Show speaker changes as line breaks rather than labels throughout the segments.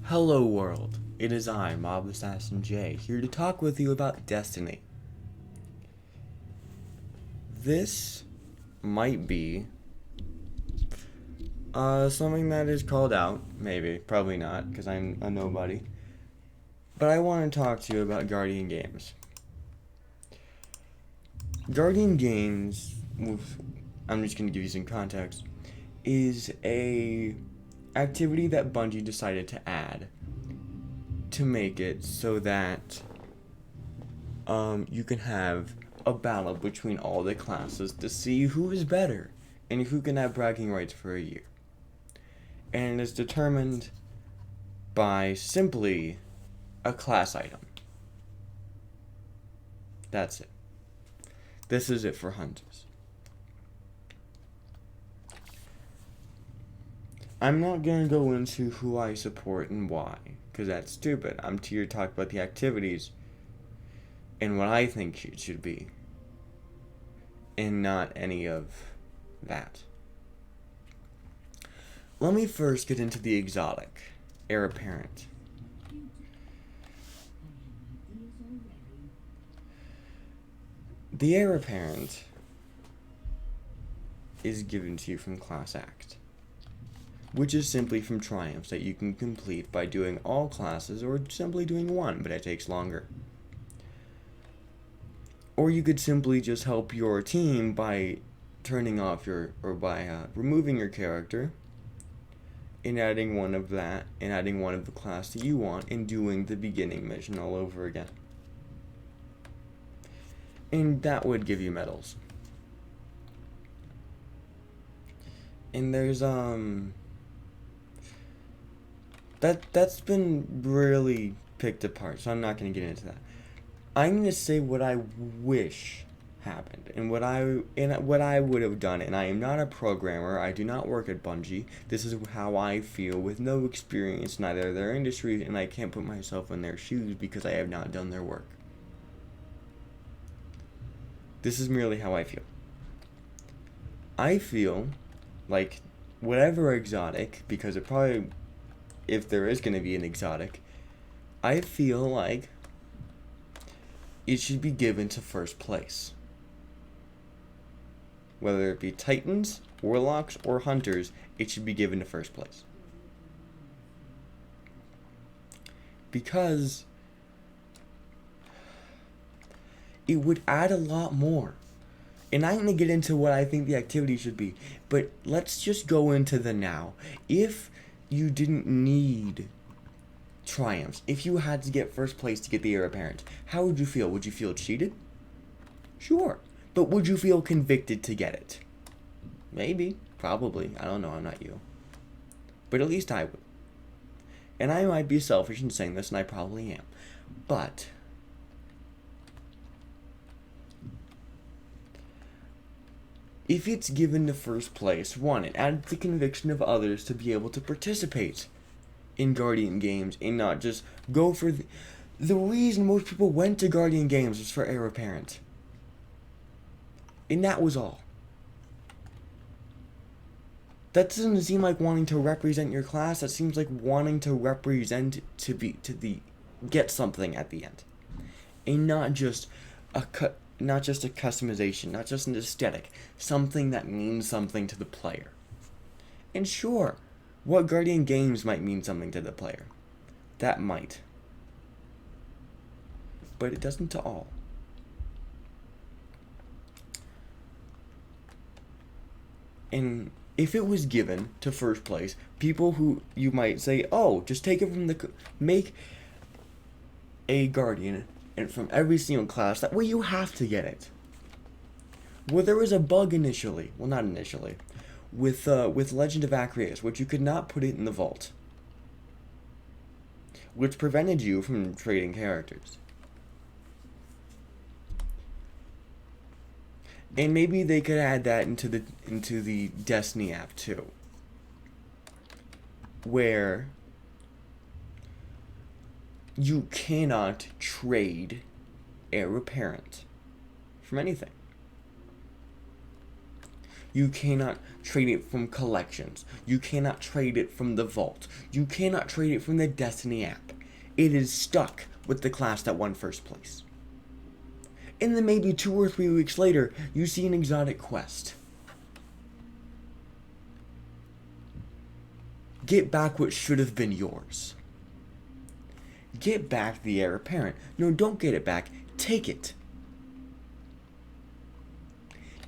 Hello world, it is I, Mob Assassin J, here to talk with you about Destiny. This might be something that is called out, maybe, probably not, because I'm a nobody. But I want to talk to you about Guardian Games. Guardian Games, I'm just going to give you some context, is a activity that Bungie decided to add to make it so that you can have a battle between all the classes to see who is better and who can have bragging rights for a year. And it is determined by simply a class item. That's it. This is it for hunters. I'm not going to go into who I support and why, because that's stupid. I'm here to talk about the activities and what I think it should be, and not any of that. Let me first get into the exotic, heir apparent. The heir apparent is given to you from Class Act, which is simply from triumphs that you can complete by doing all classes or simply doing one, but it takes longer. Or you could simply just help your team by turning off removing your character and adding one of that and adding one of the class that you want and doing the beginning mission all over again. And that would give you medals. And there's that's been really picked apart, so I'm not going to get into that. I'm going to say what I wish happened and what I would have done. And I am not a programmer. I do not work at Bungie. This is how I feel with no experience in either their industry, and I can't put myself in their shoes because I have not done their work. This is merely how I feel. I feel like whatever exotic, because it probably, if there is going to be an exotic, I feel like it should be given to first place. Whether it be Titans, Warlocks, or Hunters, it should be given to first place. Because it would add a lot more. And I'm going to get into what I think the activity should be. But let's just go into the now. If you didn't need triumphs, if you had to get first place to get the heir apparent, how would you feel? Would you feel cheated? Sure. But would you feel convicted to get it? Maybe. Probably. I don't know. I'm not you. But at least I would. And I might be selfish in saying this, and I probably am. But if it's given to first place, one, it adds the conviction of others to be able to participate in Guardian Games and not just go for the reason most people went to Guardian Games was for heir apparent. And that was all. That doesn't seem like wanting to represent your class. That seems like wanting to represent get something at the end, and not just a customization, not just an aesthetic, something that means something to the player. And sure, what Guardian Games might mean something to the player. That might. But it doesn't to all. And if it was given to first place, people who you might say, oh, just take it from make a Guardian and from every single class, that way you have to get it. Well, there was a bug initially, well, not initially, with Legend of Acreus, which you could not put it in the vault, which prevented you from trading characters. And maybe they could add that into the Destiny app too, where you cannot trade heir apparent from anything. You cannot trade it from collections. You cannot trade it from the vault. You cannot trade it from the Destiny app. It is stuck with the class that won first place. And then maybe 2 or 3 weeks later, you see an exotic quest. Get back what should have been yours. Get back the heir apparent. No, don't get it back. Take it.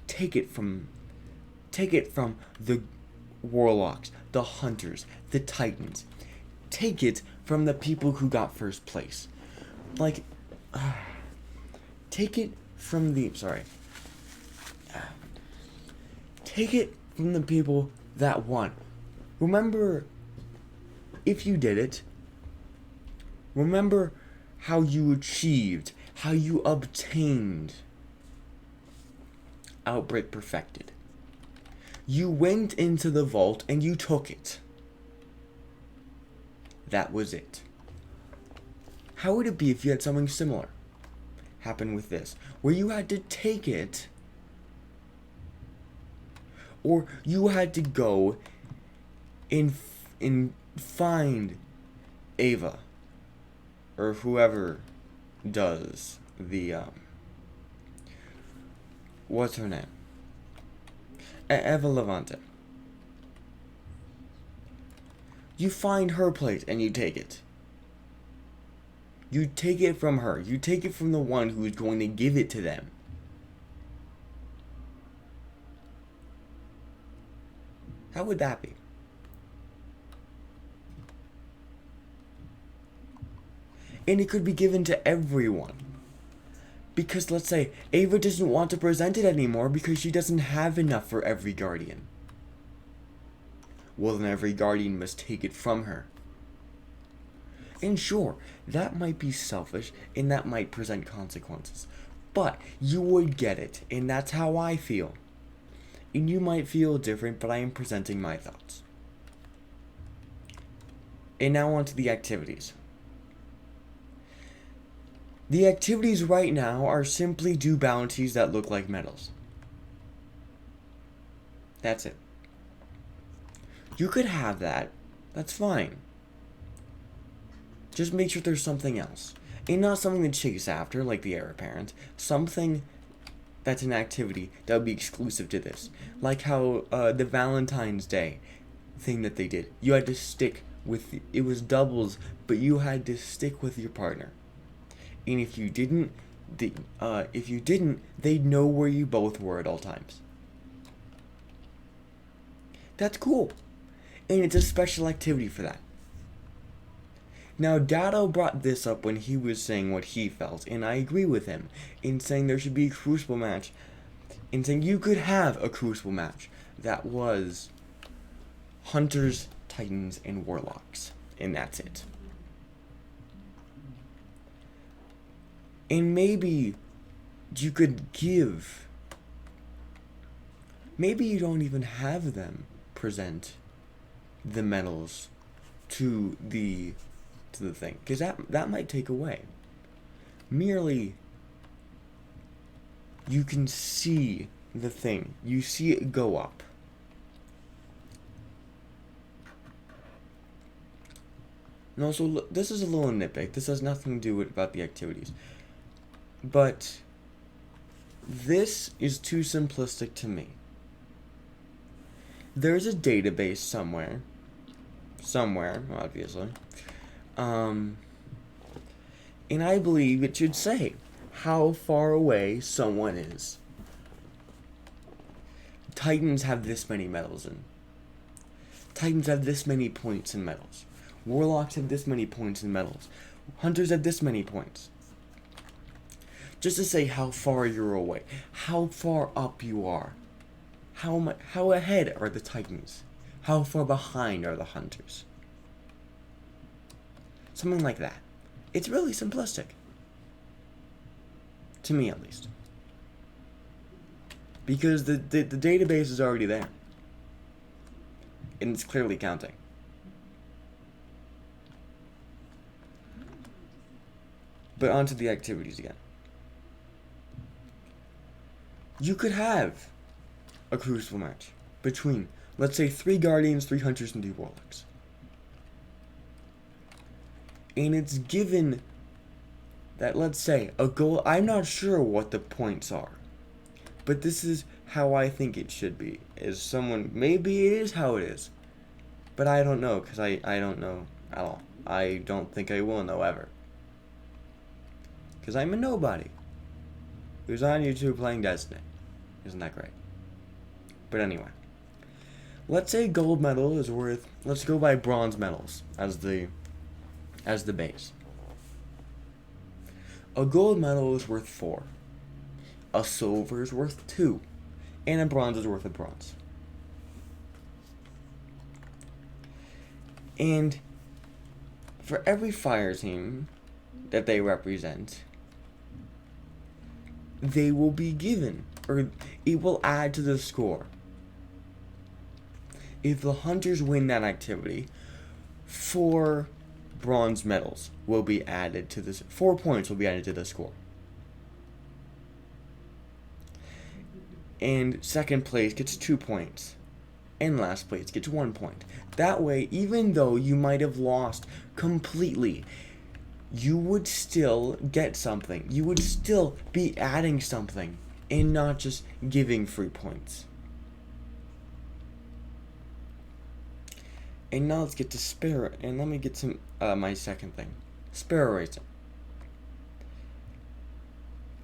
Take it from the warlocks, the hunters, the titans. Take it from the people who got first place. Like, take it from the, take it from the people that won. Remember, if you did it, remember how you achieved, how you obtained Outbreak Perfected. You went into the vault and you took it. That was it. How would it be if you had something similar happen with this, where you had to take it, or you had to go and find Ava, or whoever does the, what's her name? Eva Levante. You find her plate and you take it. You take it from her. You take it from the one who is going to give it to them. How would that be? And it could be given to everyone. Because let's say Ava doesn't want to present it anymore because she doesn't have enough for every guardian. Well, then every guardian must take it from her. And sure, that might be selfish and that might present consequences. But you would get it, and that's how I feel. And you might feel different, but I am presenting my thoughts. And now on to the activities. The activities right now are simply do bounties that look like medals. That's it. You could have that. That's fine. Just make sure there's something else. And not something to chase after, like the heir apparent. Something that's an activity that would be exclusive to this. Like how the Valentine's Day thing that they did. You had to stick with, it was doubles, but you had to stick with your partner. And if you didn't, they'd know where you both were at all times. That's cool. And it's a special activity for that. Now, Dado brought this up when he was saying what he felt, and I agree with him in saying there should be a Crucible match, in saying you could have a Crucible match that was Hunters, Titans, and Warlocks, and that's it. And maybe you could give, maybe you don't even have them present the medals to the thing, because that might take away. Merely, you can see the thing, you see it go up. And also, this is a little nitpick. This has nothing to do with about the activities. But this is too simplistic to me. There's a database somewhere, obviously. And I believe it should say how far away someone is. Titans have this many medals in. Titans have this many points in medals. Warlocks have this many points in medals. Hunters have this many points. Just to say how far you're away, how far up you are, how ahead are the Titans, how far behind are the Hunters. Something like that. It's really simplistic. To me, at least. Because the database is already there. And it's clearly counting. But onto the activities again. You could have a Crucible match between, let's say, 3 Guardians, 3 Hunters, and 2 Warlocks. And it's given that, let's say, a goal. I'm not sure what the points are, but this is how I think it should be. Is someone, maybe it is how it is, but I don't know, because I don't know at all. I don't think I will know ever. Because I'm a nobody who's on YouTube playing Destiny. Isn't that great? But anyway, let's say gold medal is worth, let's go by bronze medals as the base. A gold medal is worth 4. A silver is worth 2. And a bronze is worth a bronze. And for every fire team that they represent, they will be given, or it will add to the score. If the Hunters win that activity, 4 bronze medals will be added to this. 4 points will be added to the score. And second place gets 2 points. And last place gets 1 point. That way, even though you might have lost completely, you would still get something. You would still be adding something and not just giving free points. And now let's get to Sparrow. And let me get to my second thing. Sparrow Racing.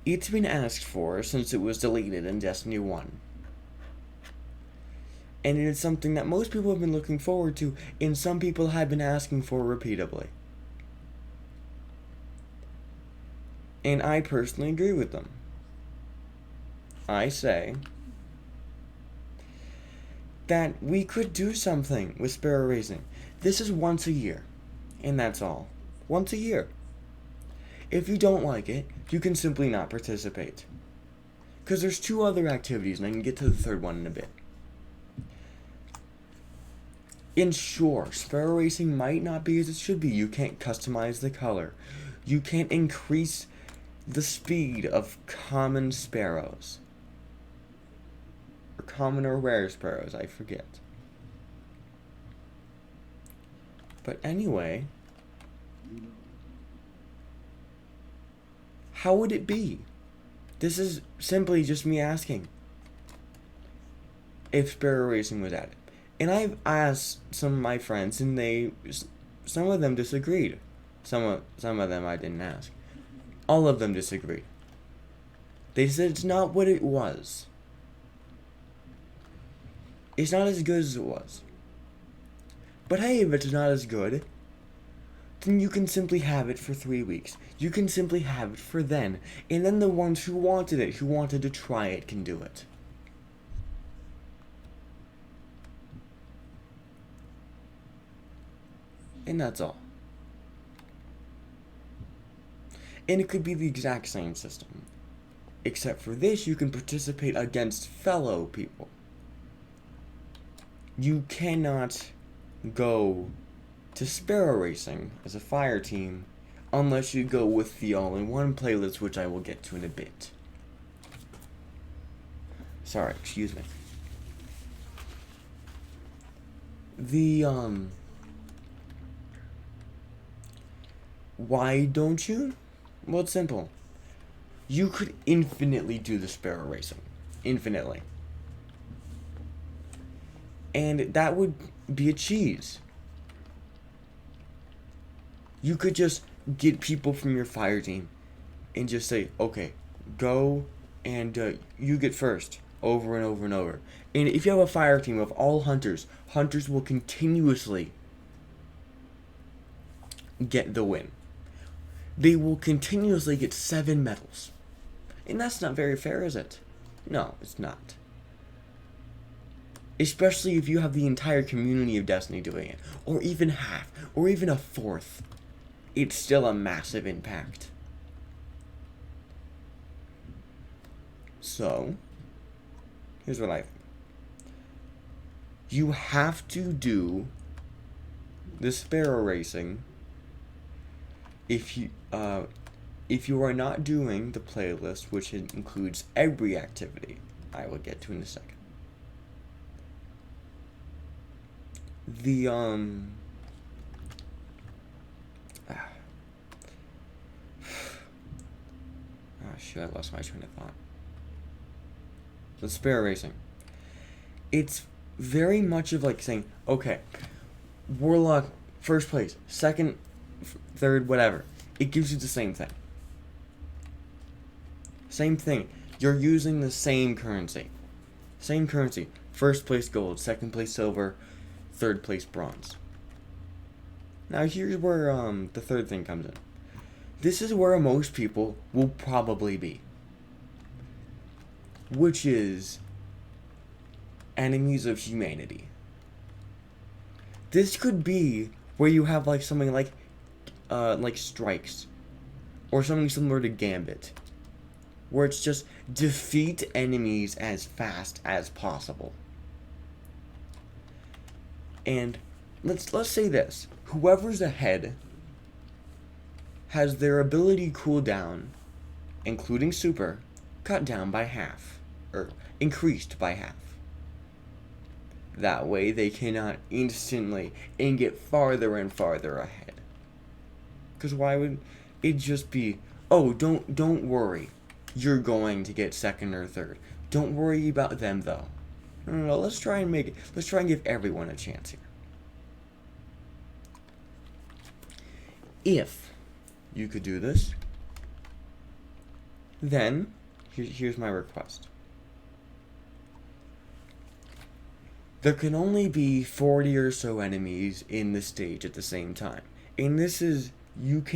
It's been asked for since it was deleted in Destiny 1. And it is something that most people have been looking forward to, and some people have been asking for repeatedly. And I personally agree with them. I say that we could do something with Sparrow Racing. This is once a year, and that's all. Once a year. If you don't like it, you can simply not participate. Because there's 2 other activities, and I can get to the third one in a bit. And sure, Sparrow Racing might not be as it should be. You can't customize the color. You can't increase the speed of common sparrows. Or common or rare sparrows, I forget. But anyway, how would it be? This is simply just me asking if Sparrow Racing was added. And I've asked some of my friends, and some of them disagreed. Some of them I didn't ask. All of them disagreed. They said it's not what it was. It's not as good as it was. But hey, if it's not as good, then you can simply have it for 3 weeks. You can simply have it for then. And then the ones who wanted it, who wanted to try it, can do it. And that's all. And it could be the exact same system. Except for this, you can participate against fellow people. You cannot go to Sparrow Racing as a fire team unless you go with the all-in-one playlist, which I will get to in a bit. Sorry, excuse me. Why don't you? Well, it's simple. You could infinitely do the Sparrow Racing. Infinitely. And that would be a cheese. You could just get people from your fire team and just say, okay, go and you get first, over and over and over. And if you have a fire team of all hunters, hunters will continuously get the win. They will continuously get 7 medals. And that's not very fair, is it? No, it's not. Especially if you have the entire community of Destiny doing it. Or even half. Or even a fourth. It's still a massive impact. So, here's what I think. You have to do the Sparrow Racing if you are not doing the playlist, which includes every activity I will get to in a second. the shoot, I lost my train of thought. The spare racing. It's very much of like saying, okay, Warlock, first place, second, third, whatever. It gives you the same thing. Same thing. You're using the same currency. Same currency. First place gold, second place silver, third place bronze. Now here's where the third thing comes in. This is where most people will probably be. Which is enemies of humanity. This could be where you have like something like strikes, or something similar to Gambit, where it's just defeat enemies as fast as possible. And let's say this: whoever's ahead has their ability cooldown, including super, cut down by half, or increased by half. That way they cannot instantly and get farther and farther ahead. Because why would it just be, oh, don't worry, you're going to get second or third. Don't worry about them though. No, let's try and give everyone a chance here. If you could do this, then here's my request. There can only be 40 or so enemies in the stage at the same time. And this is, it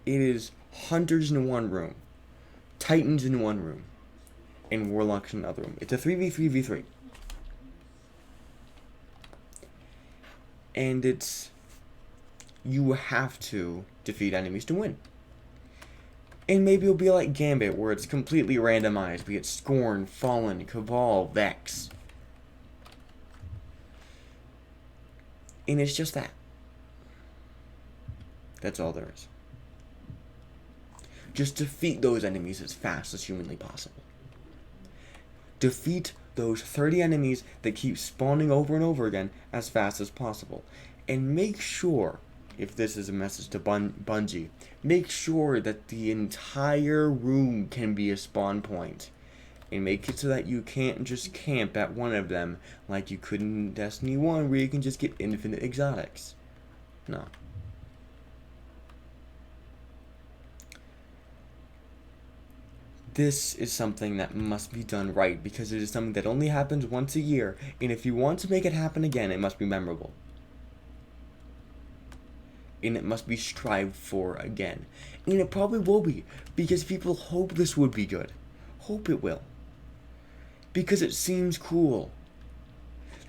is hunters in one room, titans in one room, and warlocks in another room. It's a 3v3v3. And you have to defeat enemies to win. And maybe it'll be like Gambit, where it's completely randomized, be it Scorn, Fallen, Cabal, Vex. And it's just that. That's all there is. Just defeat those enemies as fast as humanly possible. Defeat those 30 enemies that keep spawning over and over again as fast as possible. And make sure, if this is a message to Bungie, make sure that the entire room can be a spawn point. And make it so that you can't just camp at one of them like you could in Destiny 1, where you can just get infinite exotics. No. This is something that must be done right, because it is something that only happens once a year, and if you want to make it happen again, it must be memorable. And it must be strived for again. And it probably will be, because people hope this would be good. Hope it will. Because it seems cool.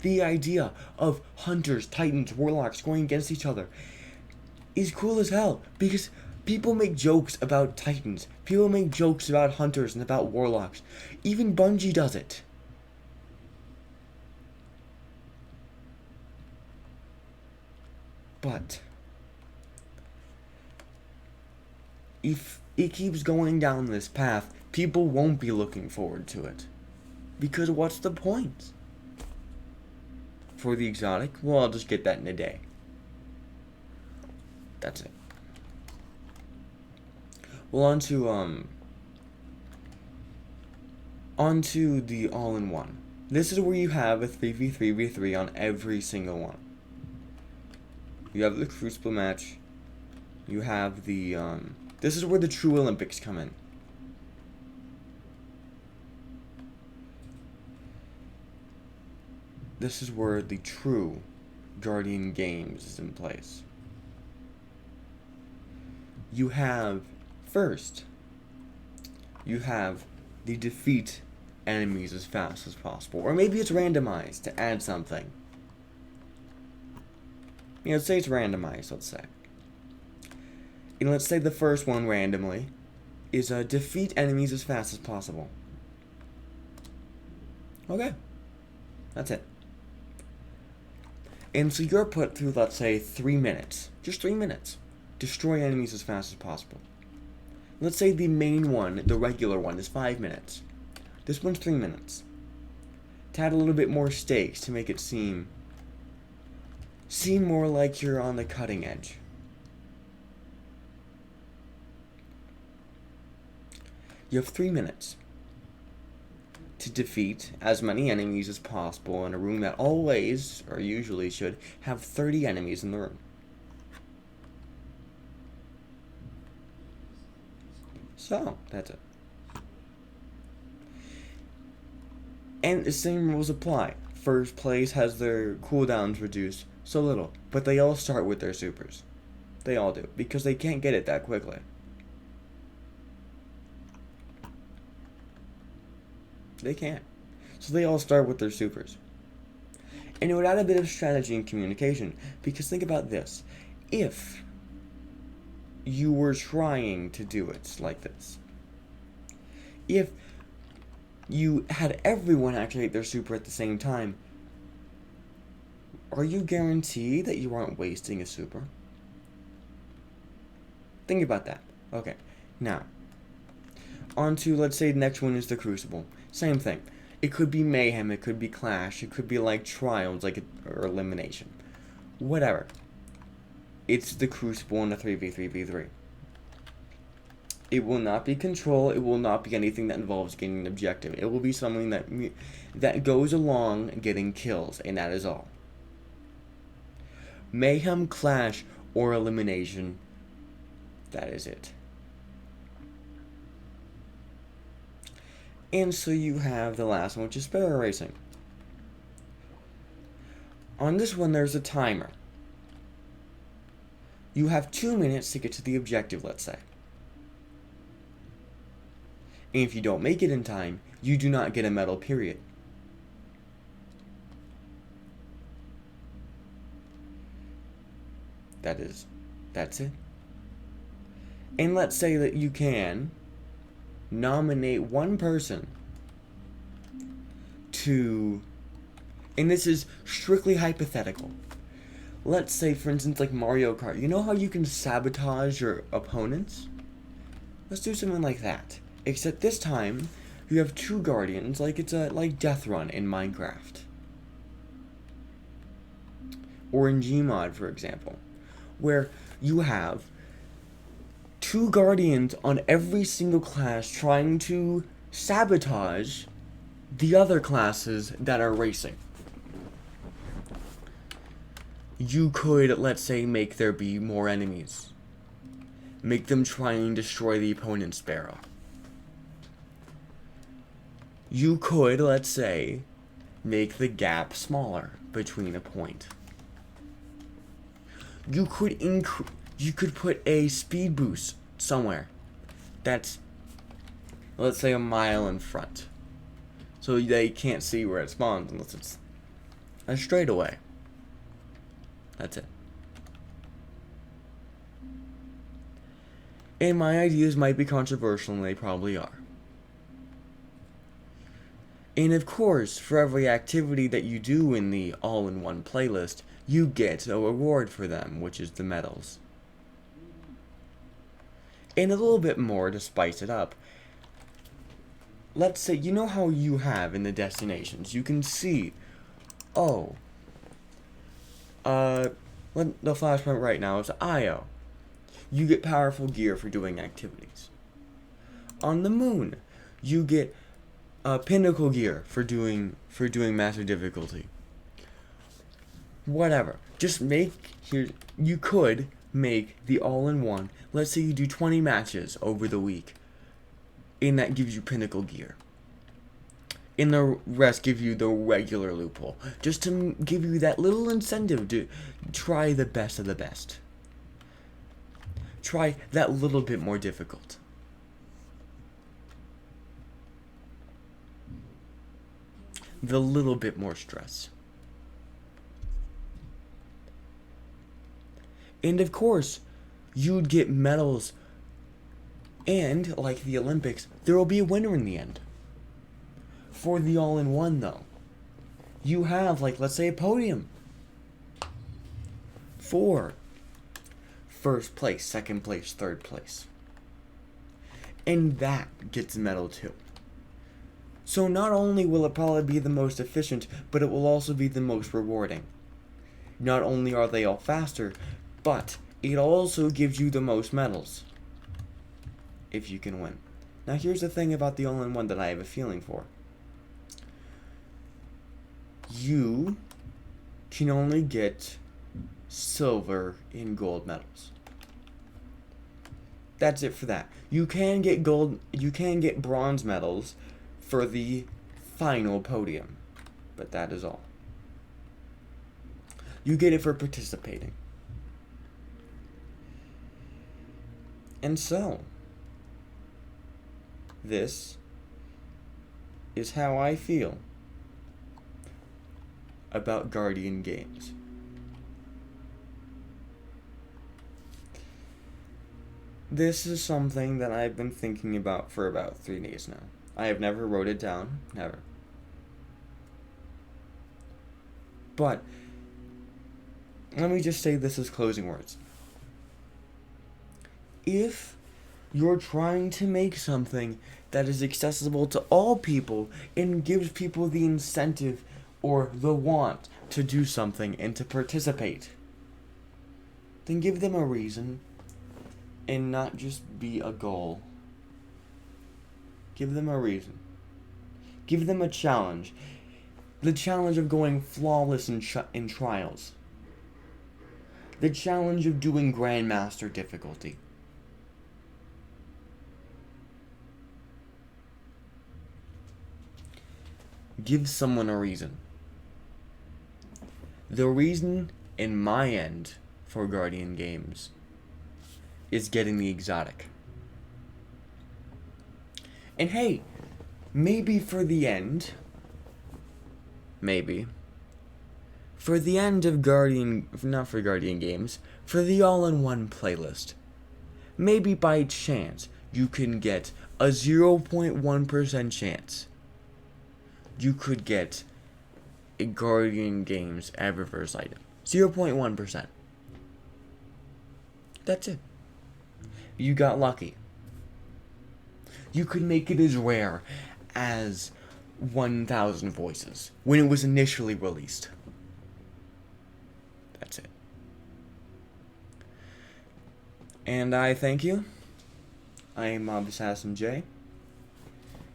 The idea of hunters, titans, warlocks going against each other is cool as hell. Because people make jokes about titans. People make jokes about hunters and about warlocks. Even Bungie does it. But if it keeps going down this path, people won't be looking forward to it. Because what's the point? For the exotic? Well, I'll just get that in a day. That's it. Well, onto the all-in-one. This is where you have a 3v3v3 on every single one. You have the Crucible match. You have the, this is where the true Olympics come in. This is where the true Guardian Games is in place. You have, first, you have the defeat enemies as fast as possible. Or maybe it's randomized to add something. You know, let's say it's randomized, let's say. And let's say the first one randomly is defeat enemies as fast as possible. Okay. That's it. And so you're put through, let's say, 3 minutes. Just 3 minutes. Destroy enemies as fast as possible. Let's say the main one, the regular one, is 5 minutes. This one's 3 minutes. To add a little bit more stakes to make it seem seem more like you're on the cutting edge. You have 3 minutes to defeat as many enemies as possible in a room that always, or usually should, have 30 enemies in the room. So, that's it. And the same rules apply. First place has their cooldowns reduced so little, but they all start with their supers. They all do, because they can't get it that quickly. They can't. So they all start with their supers. And it would add a bit of strategy and communication, because think about this. If you were trying to do it like this, if you had everyone activate their super at the same time, are you guaranteed that you aren't wasting a super? Think about that. Okay, now, on to, let's say the next one is the Crucible. Same thing. It could be Mayhem, it could be Clash, it could be like Trials, or Elimination. Whatever. It's the Crucible in a 3v3v3. It will not be Control, it will not be anything that involves getting an objective. It will be something that goes along getting kills, and that is all. Mayhem, Clash, or Elimination, that is it. And so you have the last one, which is Sparrow Racing. On this one, there's a timer. You have 2 minutes to get to the objective, let's say. And if you don't make it in time, you do not get a medal, period. That's it. And let's say that you can nominate one person to, and this is strictly hypothetical. Let's say, for instance, like Mario Kart. You know how you can sabotage your opponents? Let's do something like that. Except this time, you have 2 guardians, like it's like Death Run in Minecraft. Or in Gmod, for example, where you have 2 guardians on every single class trying to sabotage the other classes that are racing. You could, let's say, make there be more enemies. Make them try and destroy the opponent's Sparrow. You could, let's say, make the gap smaller between a point. You could put a speed boost somewhere that's, let's say, a mile in front, so they can't see where it spawns unless it's a straightaway. That's it. And my ideas might be controversial, and they probably are. And of course, for every activity that you do in the all-in-one playlist, you get a reward for them, which is the medals. And a little bit more to spice it up. Let's say, you know how you have in the destinations, you can see, oh, the flashpoint right now is Io. You get powerful gear for doing activities. On the moon, you get pinnacle gear for doing master difficulty. Whatever. Just you could make the all-in-one. Let's say you do 20 matches over the week, and that gives you pinnacle gear. And the rest give you the regular loophole, just to give you that little incentive to try the best of the best. Try that little bit more difficult. The little bit more stress. And of course, you'd get medals, and like the Olympics, there will be a winner in the end. For the all-in-one, though, you have, like, let's say, a podium for first place, second place, third place. And that gets a medal too. So not only will it probably be the most efficient, but it will also be the most rewarding. not only are they all faster, but it also gives you the most medals if you can win. Now here's the thing about the all-in-one that I have a feeling for. You can only get silver and gold medals. That's it for that. You can get bronze medals for the final podium, but that is all. You get it for participating. And so, this is how I feel about Guardian games. This is something that I've been thinking about for about 3 days now. I have never wrote it down, never. But, let me just say this as closing words. If you're trying to make something that is accessible to all people and gives people the incentive or the want to do something and to participate, then give them a reason and not just be a goal. Give them a reason. Give them a challenge. The challenge of going flawless in trials. The challenge of doing Grandmaster difficulty. Give someone a reason. The reason in my end for Guardian games is getting the exotic. And hey, maybe for the end, for the end of not for Guardian games, for the all-in-one playlist, maybe by chance you can get a 0.1% chance you could get a Guardian Games Eververse item. 0.1%. That's it. You got lucky. You could make it as rare as 1,000 Voices when it was initially released. That's it. And I thank you. I am Mob Assassin J.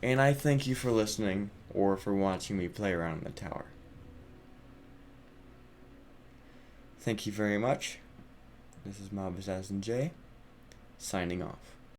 And I thank you for listening or for watching me play around in the tower. Thank you very much. This is Mob Assassin J, signing off.